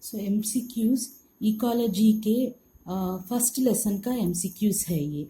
सो MCQs ecology के first lesson का MCQs है ये।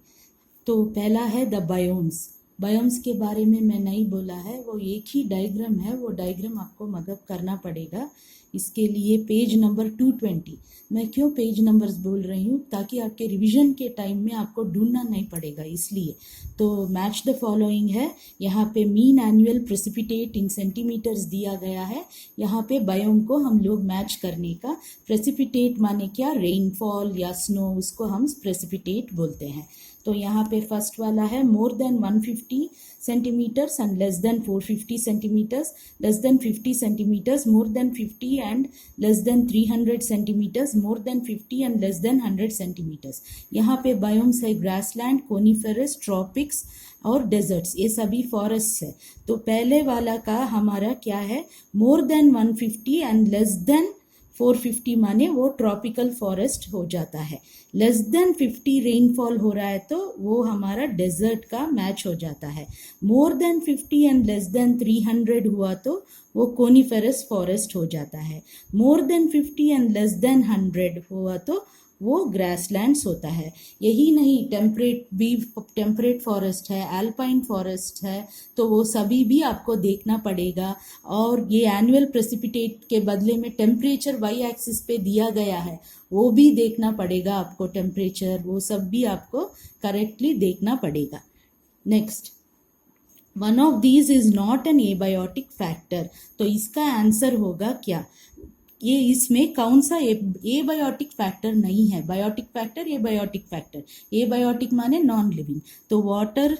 तो पहला है द बायोम्स। बायोम्स के बारे में मैं नहीं बोला है, वो एक ही डायग्राम है, वो डायग्राम आपको मदद करना पड़ेगा। इसके लिए पेज नंबर 220। मैं क्यों पेज नंबर्स बोल रही हूँ, ताकि आपके रिवीजन के टाइम में आपको ढूंढना नहीं पड़ेगा, इसलिए। तो मैच द फॉलोइंग है, यहाँ पे mean annual precipitate in centimetres दिया गया है। यहाँ पे बायोम को हम लोग मैच करने का, प्रेसिपिटेट माने क्या, रेनफॉल या स्नो, उसको हम प्रेसिपिटेट बोलते हैं। तो यहाँ पे फर्स्ट वाला है more than 150 centimetres and less than 450 centimetres, less than 50 centimetres, more than 50 and less than 300 centimetres, more than 50 and less than 100 centimetres. यहाँ पे बायोम्स है ग्रासलैंड, कोनिफेरस, ट्रॉपिक्स और डेजर्ट्स, ये सभी फॉरेस्ट है। तो पहले वाला का हमारा क्या है, more than 150 and less than 450 माने वो ट्रॉपिकल फॉरेस्ट हो जाता है। लेस देन 50 रेनफॉल हो रहा है तो वो हमारा डेजर्ट का मैच हो जाता है। More than 50 and less than 300 हुआ तो वो कोनिफेरस फॉरेस्ट हो जाता है। More than 50 and less than 100 हुआ तो वो ग्रासलैंड्स होता है। यही नहीं, टेम्परेट फॉरेस्ट है, अल्पाइन फॉरेस्ट है, तो वो सभी भी आपको देखना पड़ेगा। और ये एनुअल प्रेसिपिटेट के बदले में टेम्परेचर वाई एक्सिस पे दिया गया है, वो भी देखना पड़ेगा आपको। टेम्परेचर वो सब भी आपको करेक्टली देखना पड़ेगा। Next, one of these is not an abiotic factor. तो इसका आंसर होगा क्या, ये इसमें कौन सा एबायोटिक फैक्टर नहीं है। Biotic factor, abiotic factor. Abiotic माने नॉन लिविंग, तो वाटर,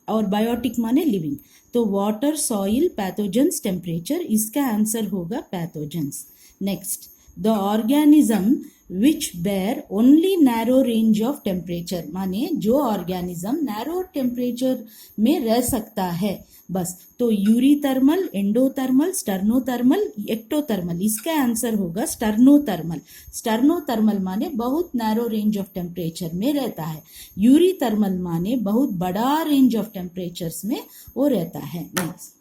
और बायोटिक माने लिविंग। तो वाटर, सॉइल, पैथोजेंस, टेम्परेचर, इसका आंसर होगा pathogens. Next, the organism which bear only narrow range of temperature, माने जो ऑर्गेनिज्म नैरो टेम्परेचर में रह सकता है बस। तो यूरीथर्मल, एंडोथर्मल, स्टर्नोथर्मल, एक्टोथर्मल, इसका आंसर होगा स्टर्नोथर्मल। स्टर्नोथर्मल माने बहुत नैरो रेंज ऑफ टेम्परेचर में रहता है। यूरीथर्मल माने बहुत बड़ा रेंज ऑफ टेम्परेचर्स में वो रहता है। नेक्स्ट,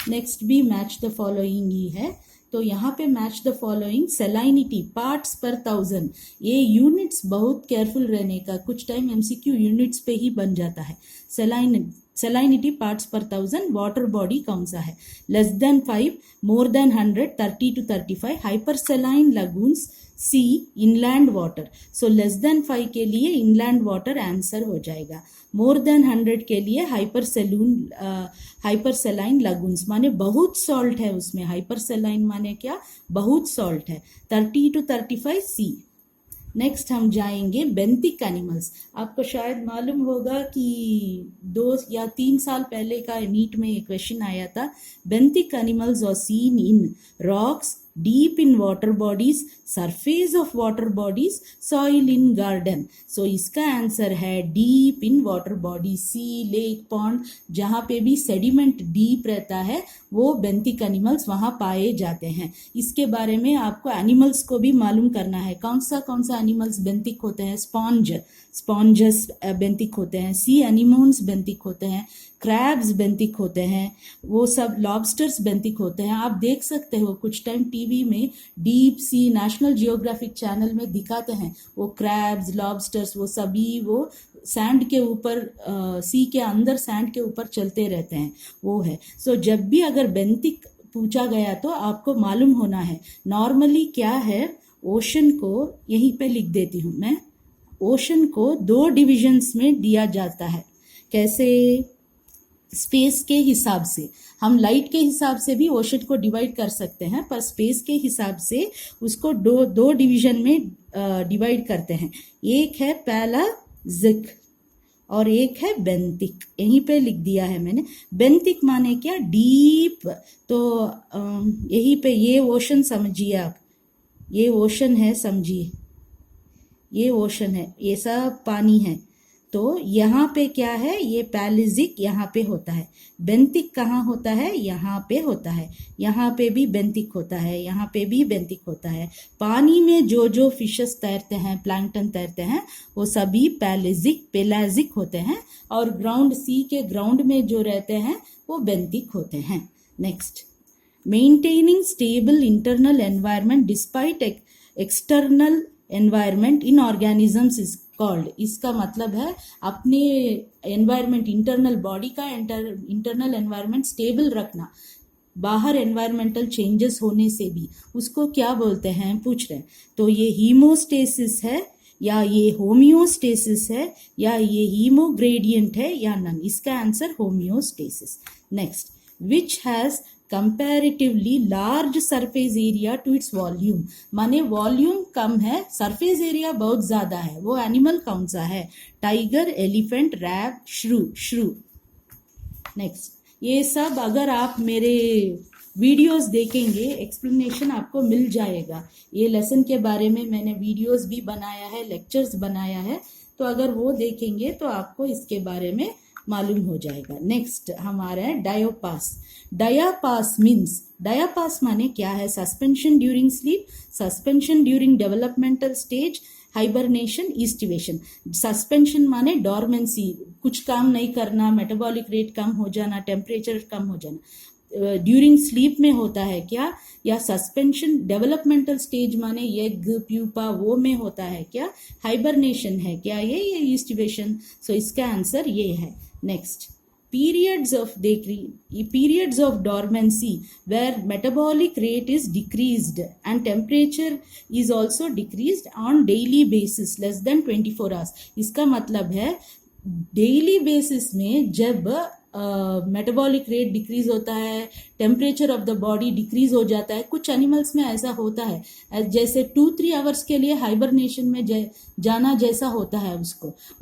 नेक्स्ट भी मैच द फॉलोइंग ही है। तो यहाँ पे मैच द फॉलोइंग, सेलाइनिटी पार्ट्स पर 1000, ये यूनिट्स बहुत केयरफुल रहने का, कुछ टाइम एमसीक्यू यूनिट्स पे ही बन जाता है। सेलाइनिटी पार्ट्स पर 1000, वाटर बॉडी कौन सा है, less than 5, more than 100, 30 to 35, hypersaline lagoons, sea inland water. So less than 5 के लिए इनलैंड वाटर आंसर हो जाएगा। मोर देन 100 के लिए हाइपरसेलाइन लगून्स, माने बहुत सॉल्ट है उसमें। हाइपरसेलाइन माने क्या, बहुत सॉल्ट है। 30 to 35 सी। नेक्स्ट हम जाएंगे बेंथिक एनिमल्स। आपको शायद मालूम होगा कि 2 या 3 साल पहले का नीट में एक क्वेश्चन आया था, benthic animals are seen in rocks, deep in water bodies, surface of water bodies, soil in garden। so इसका आंसर है deep in water body, sea, lake, pond, जहाँ पे भी सेडिमेंट डीप रहता है वो बेंथिक एनिमल्स वहाँ पाए जाते हैं। इसके बारे में आपको एनिमल्स को भी मालूम करना है, कौन सा एनिमल्स बेंथिक होते हैं। स्पॉन्जस बेंथिक होते हैं, सी एनिमोन्स बेंथिक होते हैं, क्रैब्स बेंथिक होते हैं, वो सब लॉबस्टर्स बेंथिक होते हैं। आप देख सकते हो कुछ टाइम टीवी में deep sea, national geographic channel में दिखाते हैं वो क्रैब्स, लॉबस्टर्स, वो सभी वो सैंड के ऊपर, सी के अंदर सैंड के ऊपर चलते रहते हैं, वो है। सो जब भी अगर बेंथिक पूछा गया तो आपको मालूम होना है। नॉर्मली क्या है, ओशन को यहीं पे लिख देती हूँ मैं, ओशन को 2 डिविजन्स में दिया जाता है। कैसे, स्पेस के हिसाब से। हम लाइट के हिसाब से भी ओशन को डिवाइड कर सकते हैं, पर स्पेस के हिसाब से उसको दो डिवीजन में डिवाइड करते हैं। एक है पैलाजिक और एक है बेंथिक, यहीं पे लिख दिया है मैंने। बेंथिक माने क्या, डीप। तो यहीं पे ये ओशन समझिए आप, ये ओशन है, समझिए ये ओशन है, ये सब पानी है। तो यहाँ पे क्या है, ये पैलिजिक यहाँ पे होता है, बेंथिक कहाँ होता है, यहाँ पे होता है, यहाँ पे भी बेंथिक होता है, यहाँ पे भी बेंथिक होता है। पानी में जो जो फिशेस तैरते हैं, प्लैंकटन तैरते हैं, वो सभी पेलाजिक होते हैं, और ग्राउंड सी के ग्राउंड में जो रहते हैं वो बेंथिक होते हैं। Next, maintaining stable internal environment despite external environment in organisms is called. इसका मतलब है अपने एनवायरनमेंट, इंटरनल बॉडी का इंटरनल एनवायरनमेंट स्टेबल रखना, बाहर एनवायरमेंटल चेंजेस होने से भी, उसको क्या बोलते हैं पूछ रहे हैं। तो ये हीमोस्टेसिस है, या ये होम्योस्टेसिस है, या ये हीमोग्रेडियंट है, या नन। इसका answer homeostasis. Next, which has comparatively large surface area to its volume. माने वॉल्यूम कम है, सरफेस एरिया बहुत ज्यादा है। वो एनिमल कौन सा है? टाइगर, एलिफेंट, रैब, श्रू। नेक्स्ट, ये सब अगर आप मेरे वीडियोस देखेंगे, एक्सप्लेनेशन आपको मिल जाएगा। ये लेसन के बारे में मैंने वीडियोस भी बनाया है, लेक्चर्स बनाया है, तो अगर वो देखेंगे तो आपको इसके बारे में मालूम हो जाएगा। नेक्स्ट हमारा है डायोपास। डायापास मीन्स, डायापास माने क्या है? Suspension during sleep, suspension during developmental stage, hibernation, aestivation. Suspension माने डॉर्मेंसी, कुछ काम नहीं करना, मेटाबॉलिक रेट कम हो जाना, टेम्परेचर कम हो जाना। ड्यूरिंग स्लीप में होता है क्या? या सस्पेंशन डेवलपमेंटल स्टेज माने एग, प्यूपा, वो में होता है क्या? हाइबरनेशन है क्या ये ईस्टिवेशन? सो इसका आंसर ये है। Next, periods of dormancy where metabolic rate is decreased and temperature is also decreased on daily basis less than 24 hours। इसका मतलब है डेली बेसिस में जब मेटाबॉलिक रेट डिक्रीज होता है, temperature of the body decrease हो जाता है, कुछ एनिमल्स में ऐसा होता है, जैसे 2-3 आवर्स के लिए हाइबरनेशन में जाना जैसा होता है,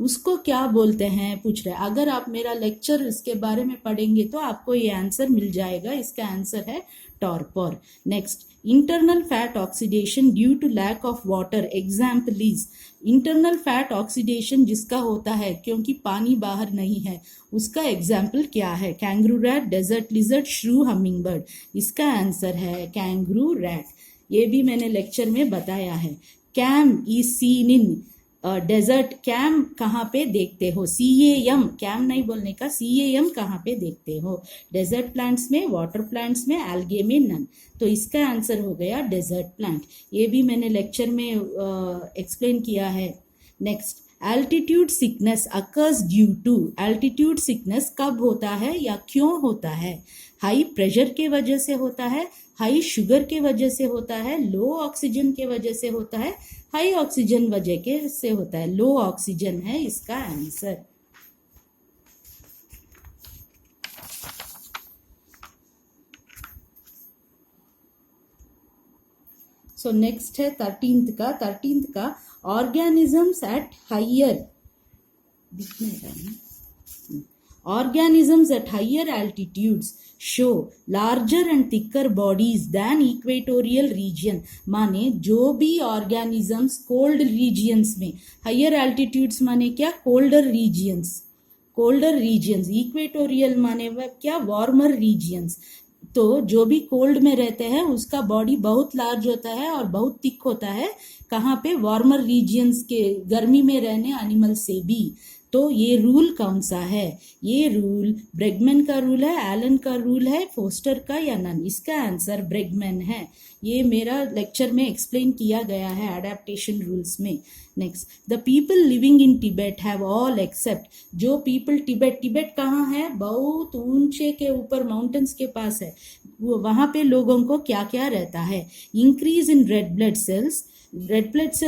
उसको क्या बोलते हैं पूछ रहे हैं। अगर आप मेरा लेक्चर इसके बारे में पढ़ेंगे तो आपको ये आंसर मिल जाएगा। इसका आंसर है torpor. Next, internal fat oxidation due to lack of water, example is. Internal fat oxidation जिसका होता है क्योंकि पानी बाहर नहीं है, उसका एग्जाम्पल क्या है? Kangaroo rat, desert lizard, shrew, humming bird. इसका आंसर है कैंगरू रैट। ये भी मैंने लेक्चर में बताया है। CAM is seen in desert. CAM कहाँ पे देखते हो? CAM, कैम नहीं बोलने का, CAM कहाँ पे देखते हो? डेजर्ट प्लांट्स में, वाटर प्लांट्स में, एल्गे में, नन। तो इसका आंसर हो गया डेजर्ट प्लांट। ये भी मैंने लेक्चर में एक्सप्लेन किया है। Next, altitude sickness occurs due to. Altitude sickness कब होता है या क्यों होता है? हाई प्रेशर के वजह से होता है, हाई शुगर के वजह से होता है, लो ऑक्सीजन के वजह से होता है, हाई ऑक्सीजन वजह के से होता है। लो ऑक्सीजन है इसका आंसर। सो नेक्स्ट है 13th का organisms at higher, organisms at higher altitudes show larger and thicker bodies than equatorial region। माने जो भी organisms cold regions में, higher altitudes माने क्या? colder regions, equatorial माने क्या? warmer regions। तो जो भी कोल्ड में रहते हैं उसका बॉडी बहुत लार्ज होता है और बहुत थिक होता है। कहाँ पे? वार्मर रीजियंस के, गर्मी में रहने एनिमल से भी। तो ये रूल कौन सा है? ये रूल ब्रेगमैन का रूल है, एलन का रूल है, फोस्टर का, या नन? इसका आंसर ब्रेगमैन है। ये मेरा लेक्चर में एक्सप्लेन किया गया है एडेप्टेशन रूल्स में। Next, the people living in Tibet have all except. जो पीपल टिबेट कहाँ है? बहुत ऊंचे के ऊपर माउंटेन्स के पास है। वहां पे लोगों को क्या क्या रहता है? Increase in red blood cells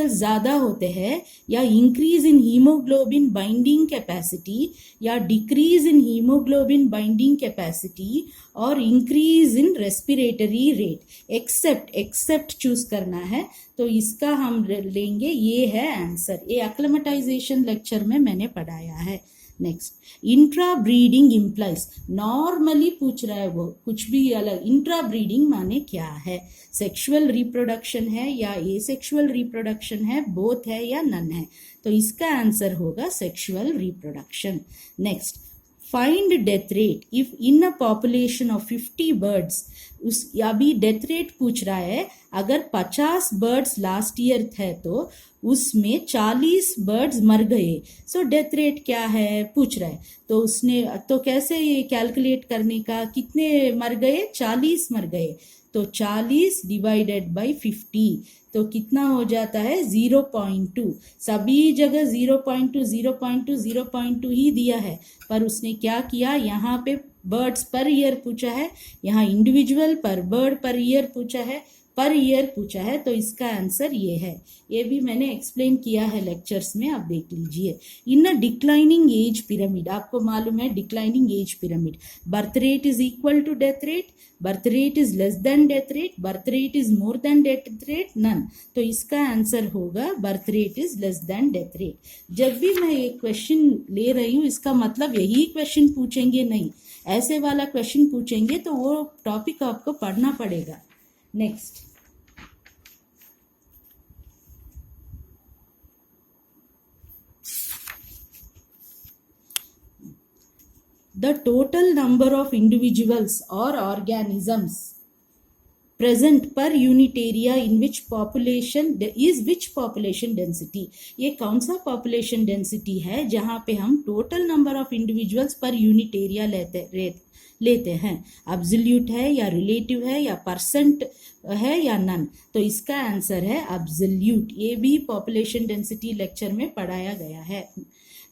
ज्यादा होते हैं, या increase in haemoglobin binding capacity, या decrease in haemoglobin binding capacity, और increase in respiratory rate. Except choose करना है, तो इसका हम लेंगे, ये है आंसर। ये एक्लेमेटाइजेशन लेक्चर में मैंने पढ़ाया है। Next, intra breeding implies, normally पूछ रहा है वो, कुछ भी अलग। इंट्रा ब्रीडिंग माने क्या है? सेक्सुअल रिप्रोडक्शन है या एसेक्सुअल रिप्रोडक्शन है, बोथ है या नन है? तो इसका आंसर होगा sexual reproduction. Next, find death rate if in a population of 50 birds, उस अभी डेथ रेट पूछ रहा है, अगर 50 बर्ड्स लास्ट ईयर थे तो उसमें 40 बर्ड्स मर गए, सो डेथ रेट क्या है पूछ रहा है। तो उसने तो कैसे ये कैलकुलेट करने का, कितने मर गए? 40 मर गए, तो 40 डिवाइडेड बाई 50, तो कितना हो जाता है? 0.2। सभी जगह 0.2 0.2 0.2 ही दिया है, पर उसने क्या किया, यहाँ पे बर्ड्स पर ईयर पूछा है, यहाँ इंडिविजुअल पर बर्ड पर ईयर पूछा है, पर ईयर पूछा है, तो इसका आंसर ये है। ये भी मैंने एक्सप्लेन किया है लेक्चर्स में, आप देख लीजिए। In a declining age pyramid, आपको मालूम है declining age pyramid, birth rate is equal to death rate, birth rate is less than death rate, birth rate is more than death rate, none. तो इसका answer होगा birth rate is less than death rate. जब भी मैं एक question ले रही हूँ, इसका मतलब यही क्वेश्चन पूछेंगे नहीं, ऐसे वाला क्वेश्चन पूछेंगे तो वो टॉपिक आपको पढ़ना पड़ेगा। Next, the total number of individuals or organisms present per unit area in which population is which population density, ये कौन सा population density है जहां पे हम total number of individuals per unit area लेते हैं, एब्सोल्यूट है या रिलेटिव है या परसेंट है या नन? तो इसका आंसर है एब्सोल्यूट। ये भी पॉपुलेशन डेंसिटी लेक्चर में पढ़ाया गया है।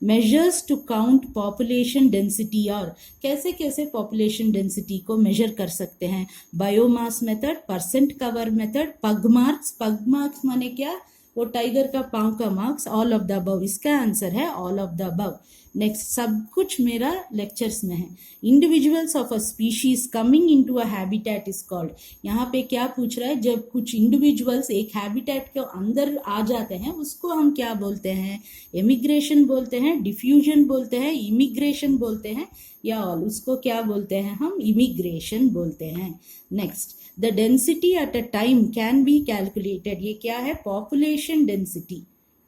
Measures to count population density, और कैसे कैसे पॉपुलेशन डेंसिटी को मेजर कर सकते हैं? Biomass method, percent cover method, पग मार्क्स। पग मार्क्स माने क्या? वो टाइगर का पांव का marks, all of the above. इसका आंसर है all of the above. Next, सब कुछ मेरा लेक्चर्स में है। Individuals of a species coming into a habitat is called, यहाँ पे क्या पूछ रहा है? जब कुछ इंडिविजुअल्स एक हैबिटेट के अंदर आ जाते हैं उसको हम क्या बोलते हैं? एमिग्रेशन बोलते हैं, डिफ्यूजन बोलते हैं, इमिग्रेशन बोलते हैं, या ऑल, उसको क्या बोलते हैं हम? इमिग्रेशन बोलते हैं। Next, the density at a time can be calculated, ये क्या है? Population density.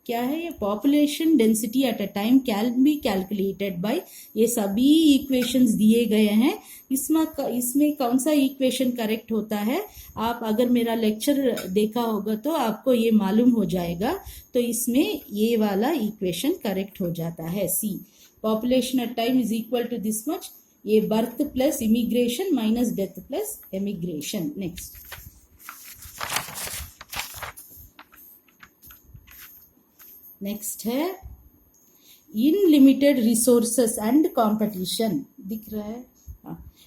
क्या है ये? Population density at a time can be calculated by, ये सभी इक्वेशंस दिए गए हैं। इसमें कौन सा इक्वेशन करेक्ट होता है? आप अगर मेरा लेक्चर देखा होगा तो आपको ये मालूम हो जाएगा। तो इसमें ये वाला इक्वेशन करेक्ट हो जाता है, see, population at time is equal to this much, ये birth plus immigration minus death plus emigration. Next है in limited resources and competition, दिख रहा है?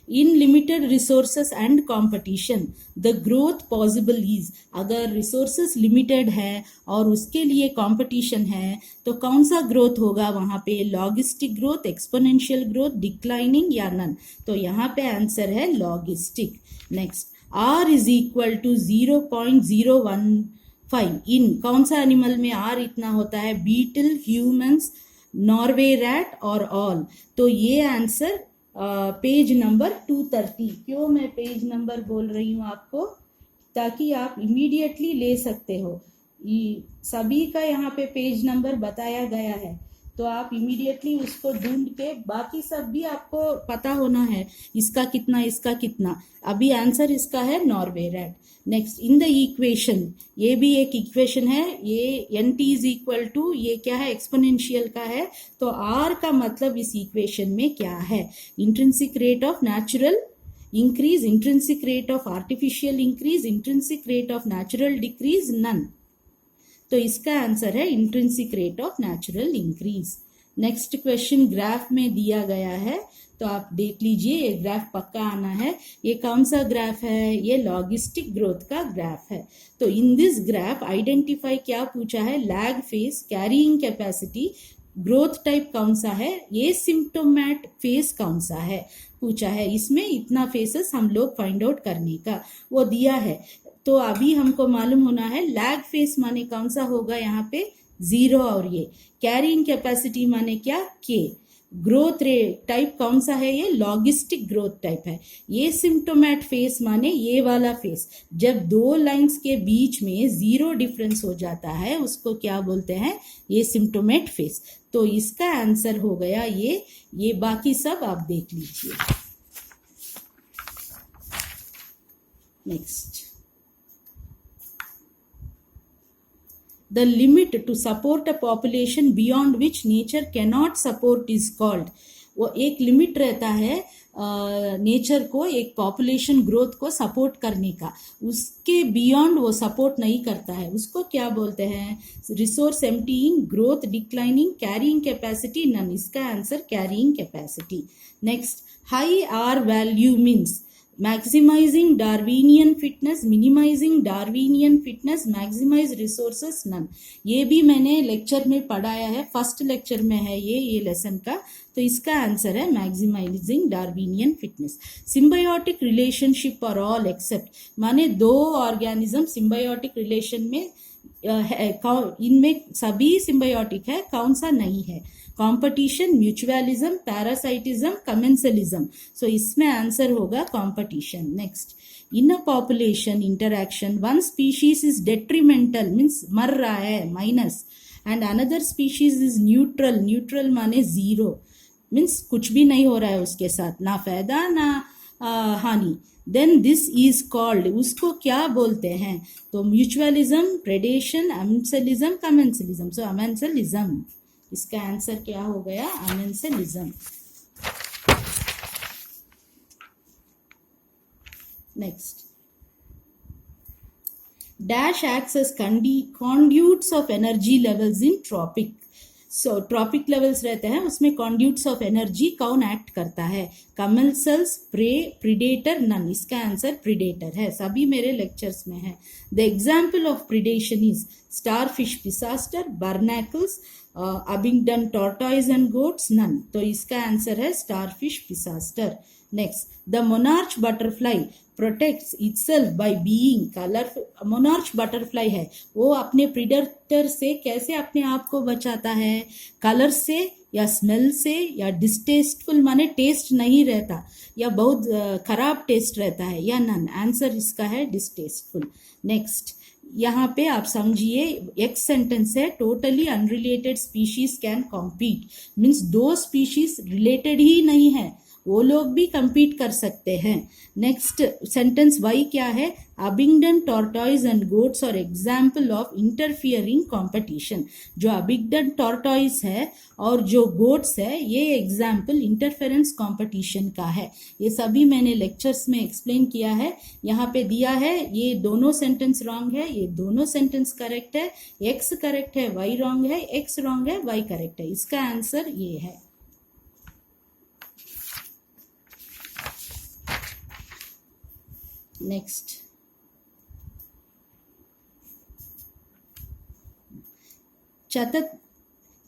In limited resources and competition the growth possible is, अगर resources limited है और उसके लिए कंपटीशन है तो कौन सा ग्रोथ होगा वहां पे? Logistic growth, exponential growth, declining या नन? तो यहाँ पे आंसर है logistic. Next, R is equal to 0.015 in कौन सा एनिमल में R इतना होता है? बीटल, ह्यूमंस, नॉर्वे रैट और ऑल। तो ये आंसर पेज नंबर 230। क्यों मैं पेज नंबर बोल रही हूँ आपको? ताकि आप इमीडिएटली ले सकते हो। सभी का यहाँ पे पेज नंबर बताया गया है, तो आप इमीडिएटली उसको ढूंढ के, बाकी सब भी आपको पता होना है, इसका कितना इसका कितना। अभी आंसर इसका है Norway rat. Next, in the equation, ये भी एक इक्वेशन है, ये NT इज इक्वल टू, ये क्या है? एक्सपोनेंशियल का है, तो R का मतलब इस इक्वेशन में क्या है? Intrinsic rate of natural increase, intrinsic rate of artificial increase, intrinsic rate of natural decrease, none. तो इसका आंसर है intrinsic rate of natural increase. Next question graph में दिया गया है, तो आप देख लीजिए, ये ग्राफ पक्का आना है। ये कौन सा ग्राफ है? ये लॉगिस्टिक ग्रोथ का ग्राफ है। तो इन दिस ग्राफ आइडेंटिफाई, क्या पूछा है? Lag face, carrying capacity, growth type कौन सा है, ये सिम्प्टोमेट फेस कौन सा है पूछा है। इसमें इतना फेसेस हम लोग फाइंड आउट करने का वो दिया है। तो अभी हमको मालूम होना है लैग फेस माने कौन सा होगा, यहाँ पे 0, और ये कैरिंग कैपेसिटी माने क्या? K। ग्रोथ रेट टाइप कौन सा है? ये लॉगिस्टिक ग्रोथ टाइप है। ये सिम्टोमेट फेस माने ये वाला फेस, जब दो लाइंस के बीच में जीरो डिफरेंस हो जाता है उसको क्या बोलते हैं? ये सिम्टोमेट फेस। तो इसका आंसर हो गया ये बाकी सब आप देख लीजिए। Next, the limit to support a population beyond which nature cannot support is called, वो एक लिमिट रहता है नेचर को एक पॉपुलेशन ग्रोथ को सपोर्ट करने का, उसके बियॉन्ड वो सपोर्ट नहीं करता है, उसको क्या बोलते हैं? Resource emptying, growth declining, carrying capacity none. इसका answer carrying capacity. Next, high R value means maximizing Darwinian fitness, minimizing Darwinian fitness, maximize resources none। ये भी मैंने लेक्चर में पढ़ाया है, फर्स्ट लेक्चर में है ये लेसन का। तो इसका आंसर है maximising Darwinian fitness. Symbiotic relationship for all except, माने दो ऑर्गेनिज्म सिम्बायोटिक रिलेशन में इनमें सभी सिम्बायोटिक है, कौन सा नहीं है? Competition, mutualism, parasitism, commensalism. So इसमें आंसर होगा competition. Next, in a population interaction one species is detrimental means मर रहा है, minus, and another species is neutral, neutral माने जीरो मीन्स कुछ भी नहीं हो रहा है उसके साथ, ना फायदा ना हानि, देन दिस इज कॉल्ड, उसको क्या बोलते हैं? तो mutualism, predation, amensalism, commensalism. So amensalism, इसका आंसर क्या हो गया? Amensalism. Next, dash acts as conduits of energy levels in tropic। So tropic levels रहते हैं उसमें कॉन्ड्यूट्स ऑफ एनर्जी कौन एक्ट करता है? Commensals, prey, predator none. इसका आंसर प्रीडेटर है, सभी मेरे लेक्चर्स में है। The example of predation is starfish, Pisaster, barnacles, Abingdon tortoise and goats none. तो इसका आंसर है starfish, पिसास्टर। Next, the monarch butterfly protects itself by being colourful. Monarch butterfly है, वो अपने प्रीडेटर से कैसे अपने आप को बचाता है? कलर से या स्मेल से या डिस्टेस्टफुल माने टेस्ट नहीं रहता या बहुत खराब टेस्ट रहता है या नन। आंसर इसका है डिस्टेस्टफुल। नेक्स्ट, यहाँ पे आप समझिए एक सेंटेंस है, totally unrelated species can compete, means दो स्पीशीज रिलेटेड ही नहीं है वो लोग भी compete कर सकते हैं। नेक्स्ट सेंटेंस वाई क्या है? अबिंगडन टॉर्टॉइज एंड गोट्स और एग्जाम्पल ऑफ इंटरफियरिंग कॉम्पिटिशन। जो अबिंगडन टॉर्टॉइज है और जो गोट्स है ये एग्जाम्पल इंटरफेरेंस कॉम्पिटिशन का है। ये सभी मैंने लेक्चर्स में एक्सप्लेन किया है। यहाँ पे दिया है ये दोनों सेंटेंस रॉन्ग है, ये दोनों सेंटेंस करेक्ट है, एक्स करेक्ट है, वाई रॉन्ग है, एक्स रॉन्ग है, वाई करेक्ट है। इसका आंसर ये है। Next,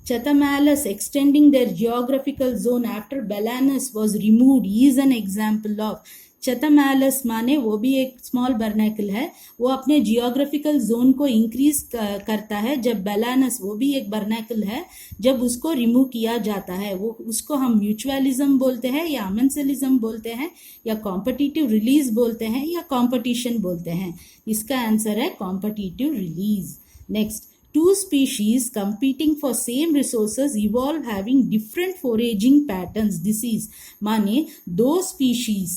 Chathamalas extending their geographical zone after Balanus was removed is an example of। Chathamalas माने वो भी एक स्मॉल बर्नैकल है, वो अपने जियोग्राफिकल जोन को इंक्रीज करता है जब बैलानस, वो भी एक बर्नैकल है, जब उसको रिमूव किया जाता है वो उसको हम म्यूचुअलिज्म बोलते हैं या अमेंसलिज्म बोलते हैं या कॉम्पिटिटिव रिलीज बोलते हैं या कंपटीशन बोलते हैं। इसका आंसर है competitive release. Next, two species competing for same resources evolve having different foraging patterns। This is माने दो species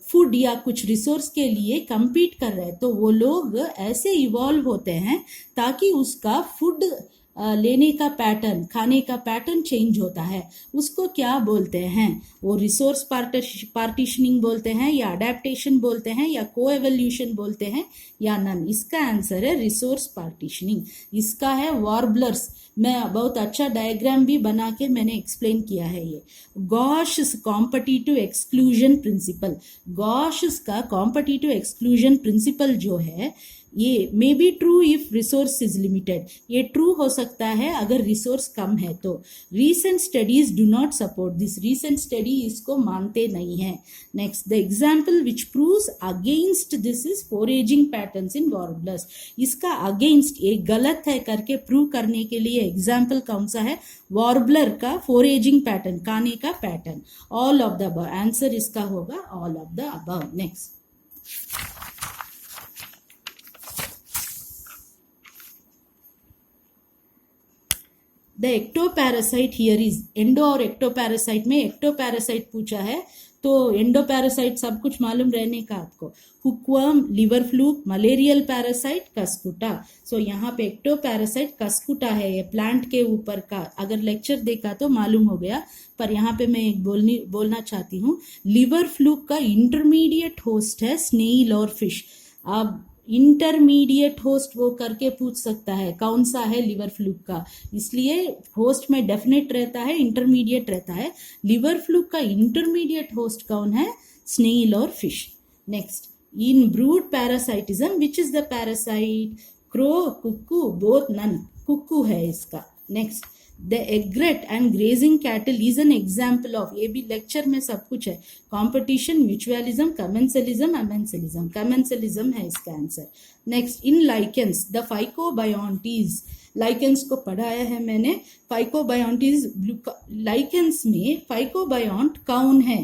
फूड या कुछ रिसोर्स के लिए compete कर रहे हैं तो वो लोग ऐसे इवॉल्व होते हैं ताकि उसका फूड लेने का पैटर्न, खाने का पैटर्न चेंज होता है। उसको क्या बोलते हैं? वो रिसोर्स पार्टीशनिंग बोलते हैं या अडेप्टेशन बोलते हैं या कोएवोल्यूशन बोलते हैं या नन। इसका आंसर है रिसोर्स पार्टीशनिंग। इसका है वार्बलर्स, मैं बहुत अच्छा डायग्राम भी बना के मैंने एक्सप्लेन किया है। ये Gause's competitive exclusion principle, Gause's का कॉम्पिटिटिव एक्सक्लूजन प्रिंसिपल जो है ये may be true if resource is limited, ये ट्रू हो सकता है अगर रिसोर्स कम है तो। Recent studies do not support this, recent study इसको मानते नहीं है। Next, the example which proves against this is foraging patterns in warblers, इसका अगेंस्ट, ये गलत है करके प्रूव करने के लिए एग्जाम्पल कौन सा है, वार्बलर का फोरेजिंग पैटर्न, खाने का pattern. All of the above, answer इसका होगा all of the above. Next, the ectoparasite here is, endo और एक्टोपैरासाइट में एक्टोपैरासाइट पूछा है तो एंडोपैरासाइट सब कुछ मालूम रहने का आपको, hookworm, liver fluke, malarial parasite, Cuscuta. So यहाँ पे एक्टोपैरासाइट कस्कुटा है, ये प्लांट के ऊपर का, अगर लेक्चर देखा तो मालूम हो गया, पर यहाँ पे मैं एक बोलना चाहती हूँ, लिवर फ्लूक का इंटरमीडिएट होस्ट है स्नेल और फिश। अब इंटरमीडिएट होस्ट वो करके पूछ सकता है कौन सा है लिवर फ्लूक का, इसलिए होस्ट में डेफिनेट रहता है, इंटरमीडिएट रहता है। लिवर फ्लूक का इंटरमीडिएट होस्ट कौन है, स्नेल और fish. Next, in brood parasitism which is the parasite, crow, cuckoo, both, none, cuckoo है इसका। Next, the egret and grazing cattle is an example of, ये भी लेक्चर में सब कुछ है, competition, mutualism, commensalism, amensalism, commensalism है इसका answer. Next, in lichens the phycobionts, lichens को पढ़ाया है मैंने, फाइकोबायोंटीज, लाइकेंस में फाइकोबायोंट कौन है,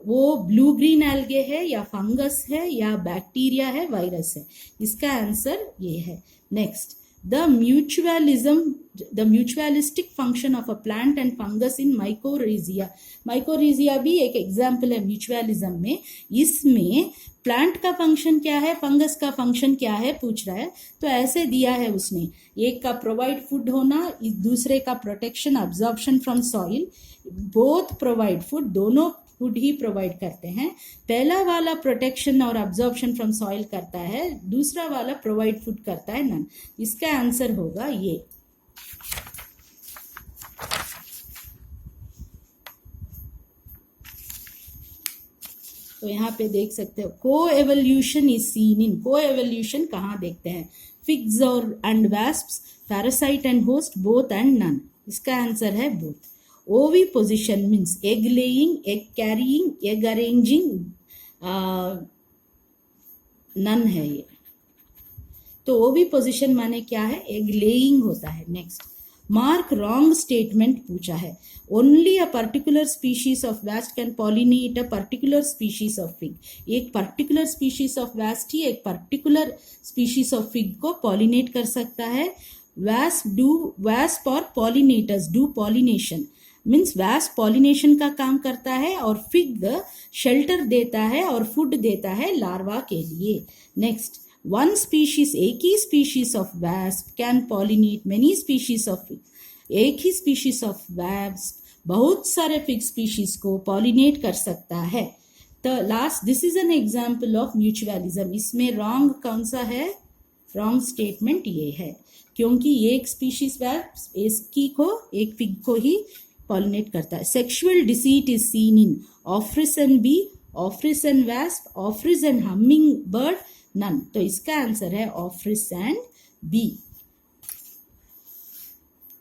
वो ब्लू ग्रीन एल्गे है या फंगस है या बैक्टीरिया है, वायरस है, इसका आंसर ये है। Next, the mutualistic function of a plant and fungus in mycorrhiza, mycorrhiza भी एक एग्जाम्पल है म्यूचुअलिज्म में। इसमें प्लांट का फंक्शन क्या है, फंगस का फंक्शन क्या है पूछ रहा है, तो ऐसे दिया है उसने, एक का प्रोवाइड फूड होना, दूसरे का protection, absorption from soil, both provide food, दोनों फूड ही प्रोवाइड करते हैं। पहला वाला प्रोटेक्शन और अब्जॉर्प्शन फ्रॉम सॉइल करता है, दूसरा वाला प्रोवाइड फूड करता है, नन। इसका आंसर होगा ये। तो यहाँ पे देख सकते हो, को एवोल्यूशन इज सीन इन, को एवोल्यूशन कहाँ देखते हैं, फिग्स और and wasps, parasite and host, both and none, इसका आंसर है both. Oviposition means egg laying, egg carrying, egg arranging, none है ये। तो ओविपोजिशन माने क्या है, एग लेइंग होता है। नेक्स्ट, मार्क रॉन्ग स्टेटमेंट पूछा है, only a particular species of wasp can pollinate a particular species of fig, एक पर्टिकुलर स्पीशीज ऑफ वास्प ही एक पर्टिकुलर स्पीशीज ऑफ फिग को पॉलिनेट कर सकता है। वास्प और pollinators do pollination, means wasp pollination का काम करता है और फिग शेल्टर देता है और फूड देता है लार्वा के लिए। नेक्स्ट, वन स्पीशीज, एक ही species of wasp can pollinate many species of fig, एक ही स्पीशीज ऑफ वास्प बहुत सारे फिग स्पीशीज को पॉलिनेट कर सकता है। तो last, this is an example of mutualism, इसमें रॉन्ग कौन सा है, रॉन्ग स्टेटमेंट ये है, क्योंकि एक स्पीशीज वास्प एक फिग को ही पॉलिनेट करता है। Sexual deceit is seen in Ophrys and bee, Ophrys and wasp, Ophrys and hummingbird, none. तो इसका आंसर है ऑफ्रिस एंड बी।